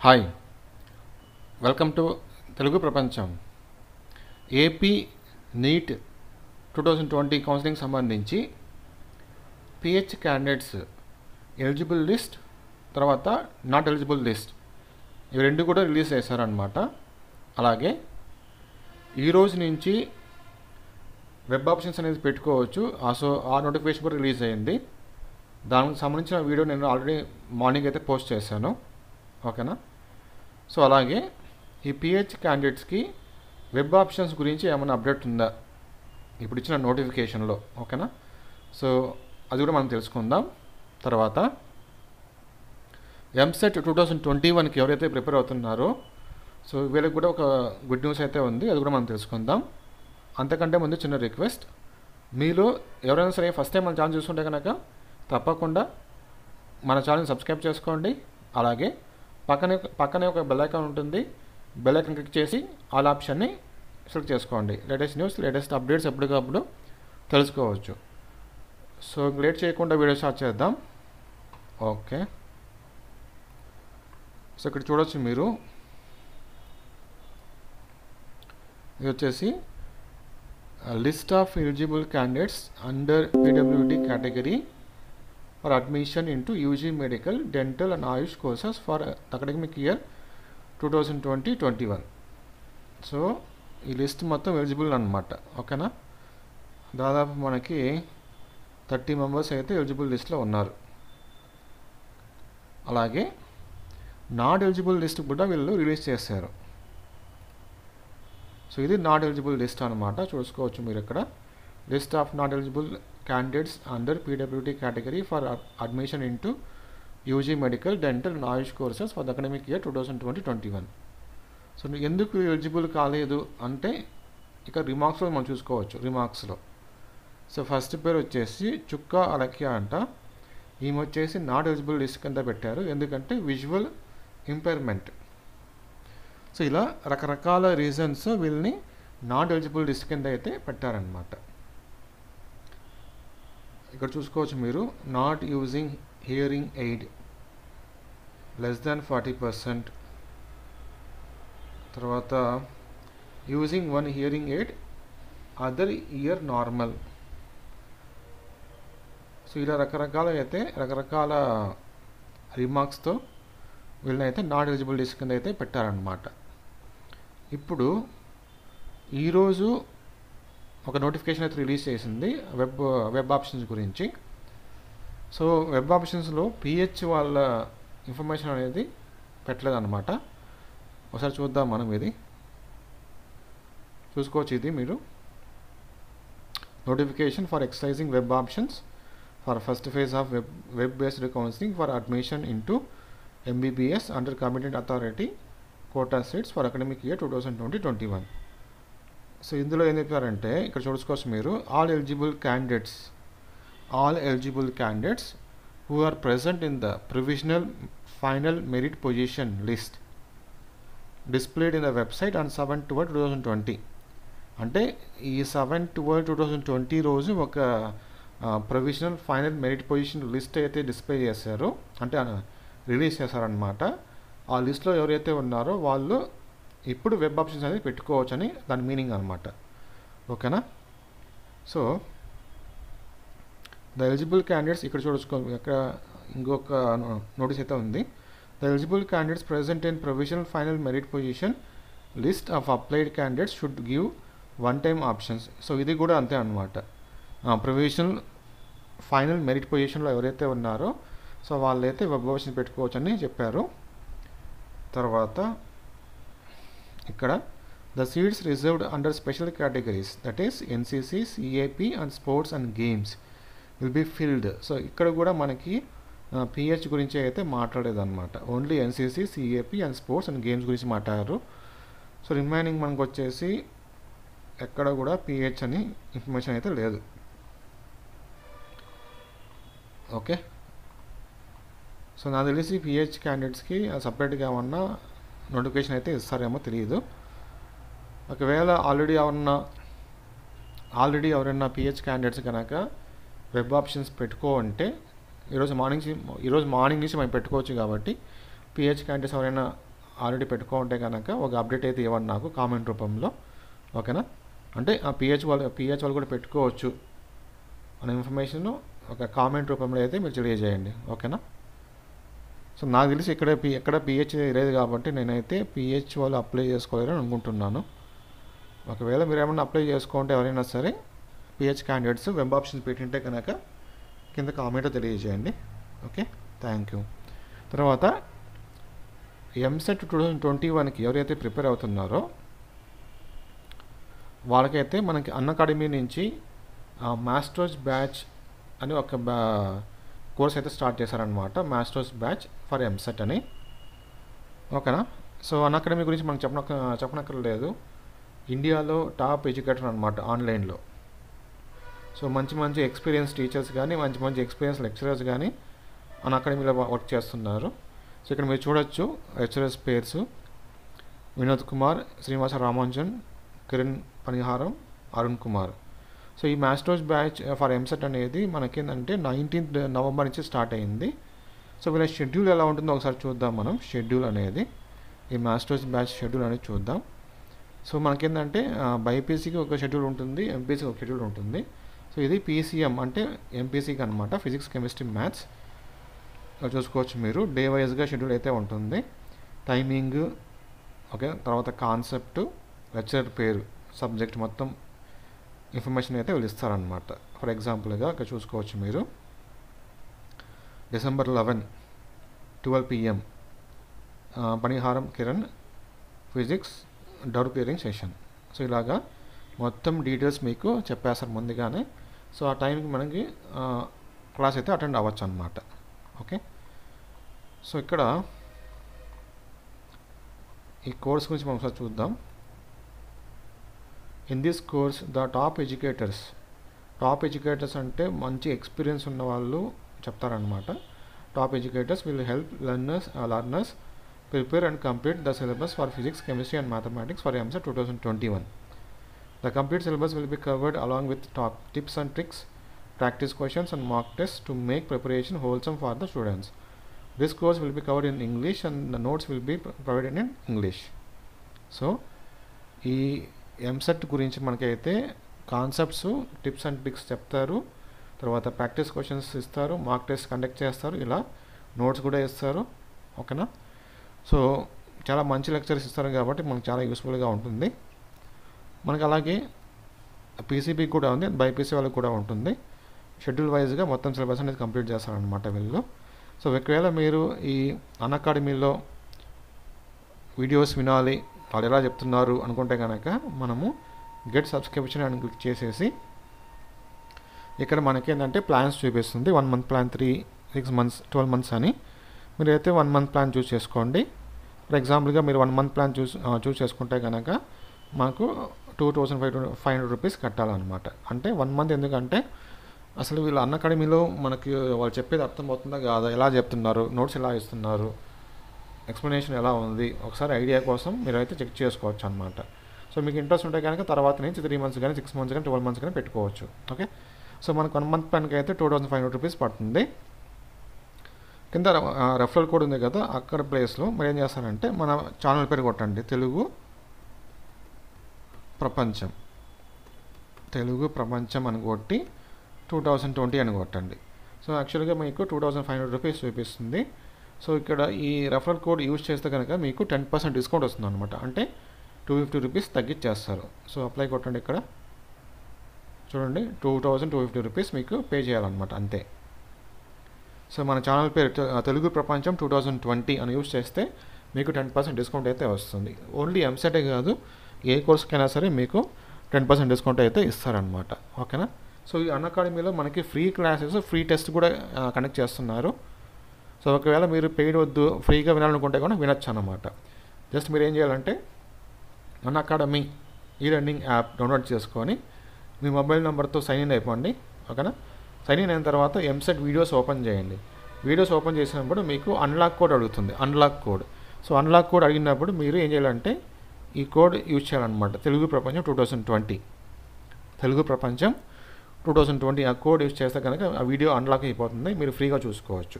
Hi, welcome to Telugu ప్రపంచం. AP neat 2020 counselling సంబంధించి pH candidates eligible list, తర్వాత not eligible list, ఇవి రెండు కూడా రిలీజ్ చేశారనమాట. అలాగే ఈరోజు నుంచి వెబ్ ఆప్షన్స్ అనేది పెట్టుకోవచ్చు. ఆ నోటిఫికేషన్ కూడా రిలీజ్ అయ్యింది. దానికి సంబంధించిన వీడియో నేను ఆల్రెడీ మార్నింగ్ అయితే పోస్ట్ చేశాను. ఓకేనా? సో అలాగే ఈ పిహెచ్ క్యాండిడేట్స్కి వెబ్ ఆప్షన్స్ గురించి ఏమైనా అప్డేట్ ఉందా ఇప్పుడు ఇచ్చిన నోటిఫికేషన్లో? ఓకేనా? సో అది కూడా మనం తెలుసుకుందాం. తర్వాత ఎంసెట్ 2021కి ఎవరైతే ప్రిపేర్ అవుతున్నారో సో వీళ్ళకి కూడా ఒక గుడ్ న్యూస్ అయితే ఉంది, అది కూడా మనం తెలుసుకుందాం. అంతకంటే ముందు చిన్న రిక్వెస్ట్, మీలో ఎవరైనా సరే ఫస్ట్ టైం మన ఛానల్ చూస్తుంటే కనుక తప్పకుండా మన ఛానల్ని సబ్స్క్రైబ్ చేసుకోండి. అలాగే పక్కనే ఒక బెల్ ఐకాన్ ఉంటుంది, బెల్ ఐకాన్ క్లిక్ చేసి ఆల్ ఆప్షన్ని సెలెక్ట్ చేసుకోండి. లేటెస్ట్ న్యూస్, లేటెస్ట్ అప్డేట్స్ ఎప్పటికప్పుడు తెలుసుకోవచ్చు. సో లేట్ చేయకుండా వీడియో స్టార్ట్ చేద్దాం. ఓకే, సో ఇక్కడ చూడొచ్చు మీరు, ఇది వచ్చేసి list of eligible candidates under PWD category for admission into UG medical, dental and Ayush courses for academic year 2020-21. So ఈ లిస్ట్ మొత్తం ఎలిజిబుల్ అనమాట. ఓకేనా? దాదాపు మనకి 30 మెంబర్స్ అయితే ఎలిజిబుల్ లిస్ట్లో ఉన్నారు. అలాగే నాట్ ఎలిజిబుల్ లిస్ట్ కూడా వీళ్ళు రిలీజ్ చేశారు. సో ఇది నాట్ ఎలిజిబుల్ లిస్ట్ అనమాట. చూసుకోవచ్చు మీరు ఇక్కడ, list of not eligible candidates under PWD category for admission into UG medical, dental and Ayush courses for the academic year 2020-21. So ఎందుకు ఎలిజిబుల్ కాలేదు అంటే ఇక రిమార్క్స్లో మనం చూసుకోవచ్చు. రిమార్క్స్లో సో ఫస్ట్ పేరు వచ్చేసి చుక్కా అలక్య అంట. ఈమె వచ్చేసి నాట్ ఎలిజిబుల్ లిస్ట్ కింద పెట్టారు, ఎందుకంటే విజువల్ ఇంపైర్మెంట్. సో ఇలా రకరకాల రీజన్స్ వీళ్ళని నాట్ ఎలిజిబుల్ లిస్ట్ కింద అయితే పెట్టారనమాట. ఇక్కడ చూసుకోవచ్చు మీరు, not using hearing aid less than 40%, తర్వాత using 1 hearing aid other year normal. So ఇలా రకరకాల రిమార్క్స్తో వీళ్ళనైతే నాట్ ఎలిజిబుల్ లిస్ట్ కింద అయితే పెట్టారనమాట. ఇప్పుడు ఈరోజు ఒక నోటిఫికేషన్ అయితే రిలీజ్ చేసింది వెబ్ ఆప్షన్స్ గురించి. సో వెబ్ ఆప్షన్స్లో పిహెచ్ వాళ్ళ ఇన్ఫర్మేషన్ అనేది పెట్టలేదన్నమాట. ఒకసారి చూద్దాం మనం. ఇది చూసుకోవచ్చు, ఇది మీరు notification for exercising web options for first phase of web based counselling for admission into MBBS under competent authority quota seats for academic year 2020-21. So ఇందులో ఏం చెప్పారంటే ఇక్కడ చూసుకోవచ్చు మీరు, all eligible candidates who are present in the provisional final merit position list displayed in the website on 7/12/2020. అంటే ఈ 7/12/2020 రోజు ఒక provisional final merit position list అయితే డిస్ప్లే చేశారు, అంటే రిలీజ్ చేశారనమాట. ఆ లిస్ట్లో ఎవరైతే ఉన్నారో వాళ్ళు ఇప్పుడు వెబ్ ఆప్షన్స్ అనేది పెట్టుకోవచ్చు అని దాని మీనింగ్ అనమాట. ఓకేనా? సో ద ఎలిజిబుల్ క్యాండిడేట్స్ ఇక్కడ చూసుకో, ఇక్కడ ఇంకొక నోటీస్ అయితే ఉంది. The eligible candidates present in provisional final merit position list of applied candidates should give 1 time options. So ఇది కూడా అంతే అనమాట. ప్రొవిజనల్ ఫైనల్ మెరిట్ పొజిషన్లో ఎవరైతే ఉన్నారో సో వాళ్ళైతే వెబ్ ఆప్షన్ పెట్టుకోవచ్చు అని చెప్పారు. తర్వాత ఇక్కడ the seats reserved under special categories, that is NCC, CAP and sports and games will be filled. So ఇక్కడ కూడా మనకి పిహెచ్ గురించి అయితే మాట్లాడేదన్నమాట. Only NCC, CAP and sports and games గురించి మాట్లాడారు. సో రిమైనింగ్ మనకు వచ్చేసి ఎక్కడ కూడా పిహెచ్ అని ఇన్ఫర్మేషన్ అయితే లేదు. ఓకే, సో నాకు తెలిసి పిహెచ్ క్యాండిడేట్స్కి సపరేట్గా ఏమన్నా నోటిఫికేషన్ అయితే ఇస్తారేమో తెలియదు. ఒకవేళ ఆల్రెడీ ఎవరైనా పిహెచ్ క్యాండిడేట్స్ కనుక వెబ్ ఆప్షన్స్ పెట్టుకో అంటే ఈరోజు మార్నింగ్ నుంచి మనం పెట్టుకోవచ్చు. కాబట్టి పిహెచ్ క్యాండిడేట్స్ ఎవరైనా ఆల్రెడీ పెట్టుకుంటే కనుక ఒక అప్డేట్ అయితే ఇవ్వండి నాకు కామెంట్ రూపంలో, ఓకేనా. అంటే ఆ పిహెచ్ వాళ్ళు కూడా పెట్టుకోవచ్చు అనే ఇన్ఫర్మేషన్ ఒక కామెంట్ రూపంలో అయితే మీరు తెలియజేయండి, ఓకేనా. సో నాకు తెలిసి ఎక్కడ పిహెచ్ లేదు కాబట్టి నేనైతే పిహెచ్ వాళ్ళు అప్లై చేసుకోలేరని అనుకుంటున్నాను. ఒకవేళ మీరు ఏమైనా అప్లై చేసుకుంటే ఎవరైనా సరే పిహెచ్ క్యాండిడేట్స్ వెబ్ ఆప్షన్ పెట్టింటే కనుక కింద కామెంట్ తెలియజేయండి, ఓకే. Thank you. తర్వాత ఎంసెట్ 2021కి ఎవరైతే ప్రిపేర్ అవుతున్నారో వాళ్ళకైతే మనకి అన్అకాడమీ నుంచి మాస్టర్స్ బ్యాచ్ అని ఒక కోర్స్ అయితే స్టార్ట్ చేశారనమాట, మాస్టర్స్ బ్యాచ్ ఫర్ ఎంసెట్ అని, ఓకేనా. సో అన్అకాడమీ గురించి మనకు చెప్పనక్కర్లేదు, ఇండియాలో టాప్ ఎడ్యుకేటర్ అనమాట ఆన్లైన్లో. సో మంచి ఎక్స్పీరియన్స్ టీచర్స్ కానీ మంచి ఎక్స్పీరియన్స్ లెక్చరర్స్ కానీ అన్అకాడమీలో వర్క్ చేస్తున్నారు. సో ఇక్కడ మీరు చూడొచ్చు లెక్చరర్స్ పేర్స్: వినోద్ కుమార్, శ్రీనివాస రామానుజన్, కిరణ్ పనిహారం, అరుణ్ కుమార్. సో ఈ మాస్టర్స్ బ్యాచ్ ఫర్ ఎంసెట్ అనేది మనకేంటంటే 19th నవంబర్ నుంచి స్టార్ట్ అయింది. సో వీళ్ళ షెడ్యూల్ ఎలా ఉంటుందో ఒకసారి చూద్దాం మనం. షెడ్యూల్ అనేది ఈ మాస్టర్స్ బ్యాచ్ షెడ్యూల్ అనేది చూద్దాం. సో మనకేంటంటే బైపీసీకి ఒక షెడ్యూల్ ఉంటుంది, ఎంపీసీకి ఒక షెడ్యూల్ ఉంటుంది. సో ఇది పీసీఎం అంటే ఎంపీసీకి అనమాట, ఫిజిక్స్ కెమిస్ట్రీ మ్యాథ్స్. చూసుకోవచ్చు మీరు, డే వైజ్గా షెడ్యూల్ అయితే ఉంటుంది. టైమింగ్, ఓకే, తర్వాత కాన్సెప్ట్, లెక్చరర్ పేరు, సబ్జెక్ట్ మొత్తం ఇన్ఫర్మేషన్ అయితే వీళ్ళు ఇస్తారనమాట. ఫర్ ఎగ్జాంపుల్గా ఇక్కడ చూసుకోవచ్చు మీరు, December 11, 12 PM Paniharam Kiran physics doubt clearing session. So ఇలాగా మొత్తం డీటెయిల్స్ మీకు చెప్పేస్తారు ముందుగానే. సో ఆ టైంకి మనకి క్లాస్ అయితే అటెండ్ అవ్వచ్చు అనమాట, ఓకే. సో ఇక్కడ ఈ కోర్స్ గురించి మనం ఒకసారి చూద్దాం. In this course the top educators అంటే మంచి ఎక్స్పీరియన్స్ ఉన్న వాళ్ళు చెప్తారనమాట. Top educators will help learners prepare and complete the syllabus for physics chemistry and mathematics for EAMCET 2021. The complete syllabus will be covered along with top tips and tricks, practice questions and mock tests to make preparation wholesome for the students. This course will be covered in English and the notes will be provided in English. So ఈ ఎంసెట్ గురించి మనకైతే concepts, tips and tricks చెప్తారు, తర్వాత practice questions ఇస్తారు, mock test conduct చేస్తారు, ఇలా notes కూడా ఇస్తారు, ఓకేనా. సో చాలా మంచి లెక్చర్స్ ఇస్తారు కాబట్టి మనకు చాలా యూస్ఫుల్గా ఉంటుంది. మనకు అలాగే పీసీబీ కూడా ఉంది, బైపీసీ వాళ్ళకి కూడా ఉంటుంది. షెడ్యూల్ వైజ్గా మొత్తం సిలబస్ అనేది కంప్లీట్ చేస్తారనమాట వీళ్ళు. సో ఒకవేళ మీరు ఈ అన్అకాడమీలో వీడియోస్ వినాలి, వాళ్ళు ఎలా చెప్తున్నారు అనుకుంటే కనుక మనము గెట్ సబ్స్క్రిప్షన్ అని క్లిక్ చేసేసి ఇక్కడ మనకేంటంటే ప్లాన్స్ చూపిస్తుంది. 1 month ప్లాన్, 3, 6 months, 12 months అని. మీరైతే 1 month ప్లాన్ చూస్ చేసుకోండి. ఫర్ ఎగ్జాంపుల్గా మీరు 1 month ప్లాన్ చూస్ చేసుకుంటే కనుక మాకు 2,500 రూపీస్ కట్టాలన్నమాట. అంటే 1 month. ఎందుకంటే అసలు వీళ్ళు అన్అకాడమీలో మనకి వాళ్ళు చెప్పేది అర్థమవుతుందా కాదా, ఎలా చెప్తున్నారు, నోట్స్ ఎలా ఇస్తున్నారు, ఎక్స్ప్లెనేషన్ ఎలా ఉంది, ఒకసారి ఐడియా కోసం మీరు అయితే చెక్ చేసుకోవచ్చు అనమాట. సో మీకు ఇంట్రెస్ట్ ఉంటే కనుక తర్వాత నుంచి 3 months కానీ 6 months కానీ 12 months కానీ పెట్టుకోవచ్చు, ఓకే. సో మనకు 1 month ప్లాన్కి అయితే 2,500 రూపీస్ పడుతుంది. కింద రెఫరల్ కోడ్ ఉంది కదా, అక్కడ ప్లేస్లో మీరు ఏం చేస్తారంటే మన ఛానల్ పేరు కొట్టండి, తెలుగు ప్రపంచం అని కొట్టి 2020 అని కొట్టండి. సో యాక్చువల్గా మీకు 2,500 రూపీస్ చూపిస్తుంది. సో ఇక్కడ ఈ రెఫరల్ కోడ్ యూజ్ చేస్తే కనుక మీకు 10% డిస్కౌంట్ వస్తుంది అనమాట. అంటే 250 రూపీస్ తగ్గించేస్తారు. సో అప్లై కొట్టండి, ఇక్కడ చూడండి 2,250 రూపీస్ మీకు పే చేయాలన్నమాట, అంతే. సో మన ఛానల్ పేరు తెలుగు ప్రపంచం 2020 అని యూజ్ చేస్తే మీకు 10% డిస్కౌంట్ అయితే వస్తుంది. ఓన్లీ ఎంసెటే కాదు, ఏ కోర్స్కైనా సరే మీకు 10% డిస్కౌంట్ అయితే ఇస్తారనమాట, ఓకేనా. సో ఈ అన్అకాడమీలో మనకి ఫ్రీ క్లాసెస్, ఫ్రీ టెస్ట్ కూడా కండక్ట్ చేస్తున్నారు. సో ఒకవేళ మీరు పెయిడ్ వద్దు, ఫ్రీగా వినాలనుకుంటే కూడా వినొచ్చు అనమాట. జస్ట్ మీరు ఏం చేయాలంటే అన్అకాడమీ ఈ-లెర్నింగ్ యాప్ డౌన్లోడ్ చేసుకొని మీ మొబైల్ నెంబర్తో సైన్ ఇన్ అయిపోండి, ఓకేనా. సైన్ ఇన్ అయిన తర్వాత ఎంసెట్ వీడియోస్ ఓపెన్ చేయండి. వీడియోస్ ఓపెన్ చేసినప్పుడు మీకు అన్లాక్ కోడ్ అడుగుతుంది, unlock code. So unlock code అడిగినప్పుడు మీరు ఏం చేయాలంటే ఈ కోడ్ యూజ్ చేయాలన్నమాట, తెలుగు ప్రపంచం 2020, తెలుగు ప్రపంచం 2020 ఆ కోడ్ యూజ్ చేస్తే కనుక ఆ వీడియో అన్లాక్ అయిపోతుంది, మీరు ఫ్రీగా చూసుకోవచ్చు.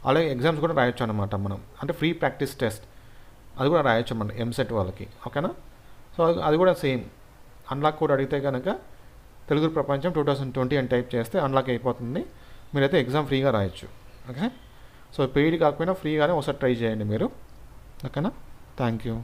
అలాగే ఎగ్జామ్స్ కూడా రాయొచ్చు అనమాట మనం, అంటే ఫ్రీ ప్రాక్టీస్ టెస్ట్. అది కూడా రాయొచ్చు మన ఎంసెట్ వాళ్ళకి, ఓకేనా. సో అది కూడా సేమ్ అన్లాక్ కోడ్ అడిగితే కనుక తెలుగు ప్రపంచం 2020 అని టైప్ చేస్తే అన్లాక్ అయిపోతుంది. మీరైతే ఎగ్జామ్ ఫ్రీగా రాయొచ్చు, ఓకే. సో పెయిడ్ కాకపోయినా ఫ్రీగానే ఒకసారి ట్రై చేయండి మీరు, ఓకేనా. Thank you.